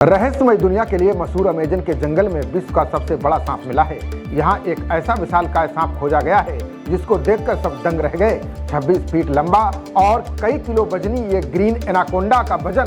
रहस्यमय दुनिया के लिए मशहूर अमेजन के जंगल में विश्व का सबसे बड़ा सांप मिला है। यहाँ एक ऐसा विशालकाय सांप खोजा गया है जिसको देखकर सब दंग रह गए। 26 फीट लंबा और कई किलो वजनी ये ग्रीन एनाकोंडा का वजन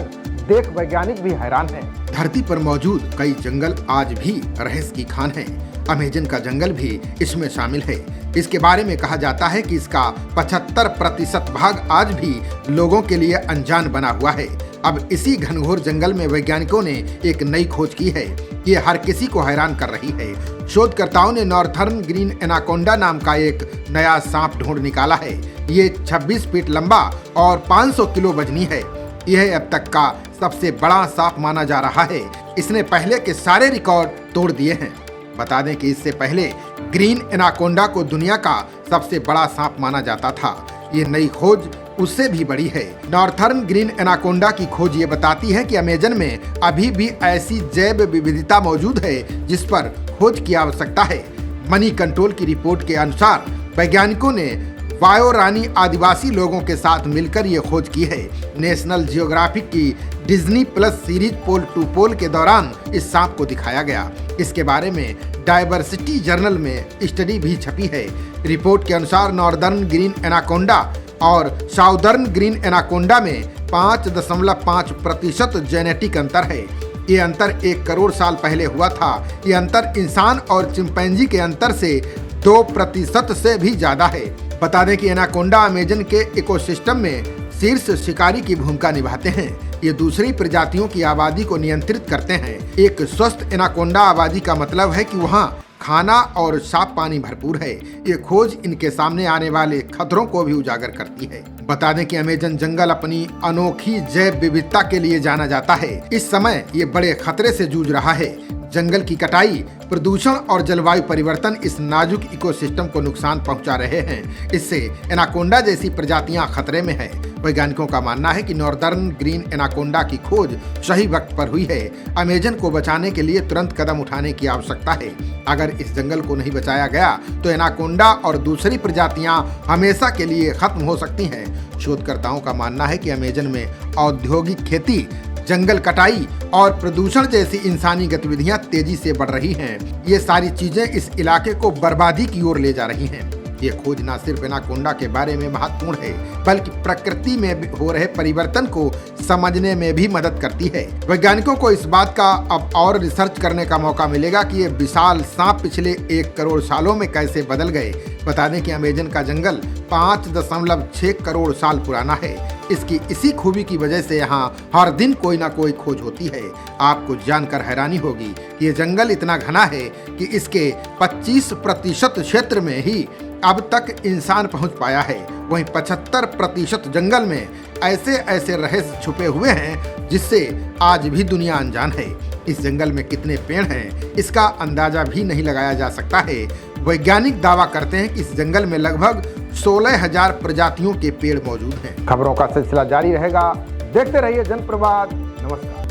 देख वैज्ञानिक भी हैरान हैं। धरती पर मौजूद कई जंगल आज भी रहस्य की खान हैं। अमेजन का जंगल भी इसमें शामिल है। इसके बारे में कहा जाता है कि इसका 75% भाग आज भी लोगों के लिए अनजान बना हुआ है। अब इसी घनघोर जंगल में वैज्ञानिकों ने एक नई खोज की है। ये हर किसी को हैरान कर रही है। शोधकर्ताओं ने नॉर्थर्न ग्रीन एनाकोंडा नाम का एक नया सांप ढूंढ निकाला है। ये 26 फीट लंबा और 500 किलो वजनी है। यह अब तक का सबसे बड़ा सांप माना जा रहा है। इसने पहले के सारे रिकॉर्ड तोड़ दिए हैं। बता दें कि इससे पहले ग्रीन एनाकोंडा को दुनिया का सबसे बड़ा सांप माना जाता था। ये नई खोज उससे भी बड़ी है। नॉर्थर्न ग्रीन एनाकोंडा की खोज ये बताती है कि अमेजन में अभी भी ऐसी जैव विविधता मौजूद है जिस पर खोज की आवश्यकता है। मनी कंट्रोल की रिपोर्ट के अनुसार वैज्ञानिकों ने वायोरानी आदिवासी लोगों के साथ मिलकर ये खोज की है। नेशनल जियोग्राफिक की Disney plus series Pole to Pole के दौरान इस सांप को दिखाया गया। इसके बारे में डायवर्सिटी जर्नल में स्टडी भी छपी है। रिपोर्ट के अनुसार नॉर्दर्न ग्रीन एनाकोंडा और साउदर्न ग्रीन एनाकोंडा में 5.5% जेनेटिक अंतर है। ये अंतर 1 करोड़ साल पहले हुआ था। ये अंतर इंसान और चिंपैंजी के अंतर से 2% से भी ज्यादा है। बता दें कि एनाकोंडा अमेजन के इकोसिस्टम में शीर्ष शिकारी की भूमिका निभाते हैं। ये दूसरी प्रजातियों की आबादी को नियंत्रित करते हैं। एक स्वस्थ एनाकोंडा आबादी का मतलब है कि वहाँ खाना और साफ पानी भरपूर है। ये खोज इनके सामने आने वाले खतरों को भी उजागर करती है। बता दें कि अमेजन जंगल अपनी अनोखी जैव विविधता के लिए जाना जाता है। इस समय ये बड़े खतरे से जूझ रहा है। जंगल की कटाई, प्रदूषण और जलवायु परिवर्तन इस नाजुक इकोसिस्टम को नुकसान पहुंचा रहे हैं। इससे एनाकोंडा जैसी प्रजातियां खतरे में है। वैज्ञानिकों का मानना है कि नॉर्दर्न ग्रीन एनाकोंडा की खोज सही वक्त पर हुई है। अमेजन को बचाने के लिए तुरंत कदम उठाने की आवश्यकता है। अगर इस जंगल को नहीं बचाया गया तो एनाकोंडा और दूसरी प्रजातियां हमेशा के लिए खत्म हो सकती हैं। शोधकर्ताओं का मानना है कि अमेजन में औद्योगिक खेती, जंगल कटाई और प्रदूषण जैसी इंसानी गतिविधियां तेजी से बढ़ रही हैं। ये सारी चीजें इस इलाके को बर्बादी की ओर ले जा रही हैं। ये खोज न सिर्फ एनाकोंडा के बारे में महत्वपूर्ण है बल्कि प्रकृति में हो रहे परिवर्तन को समझने में भी मदद करती है। वैज्ञानिकों को इस बात का अब और रिसर्च करने का मौका मिलेगा कि ये विशाल सांप पिछले 1 करोड़ सालों में कैसे बदल गए। बता दें कि अमेजन का जंगल 5.6 करोड़ साल पुराना है। इसकी इसी खूबी की वजह से यहाँ हर दिन कोई ना कोई खोज होती है। आपको जानकर हैरानी होगी कि ये जंगल इतना घना है कि इसके 25% क्षेत्र में ही अब तक इंसान पहुंच पाया है। वहीं 75% जंगल में ऐसे ऐसे रहस्य छुपे हुए हैं जिससे आज भी दुनिया अनजान है। इस जंगल में कितने पेड़ हैं इसका अंदाजा भी नहीं लगाया जा सकता है। वैज्ञानिक दावा करते हैं कि इस जंगल में लगभग 16,000 प्रजातियों के पेड़ मौजूद हैं। खबरों का सिलसिला जारी रहेगा। देखते रहिए जनप्रवाद। नमस्कार।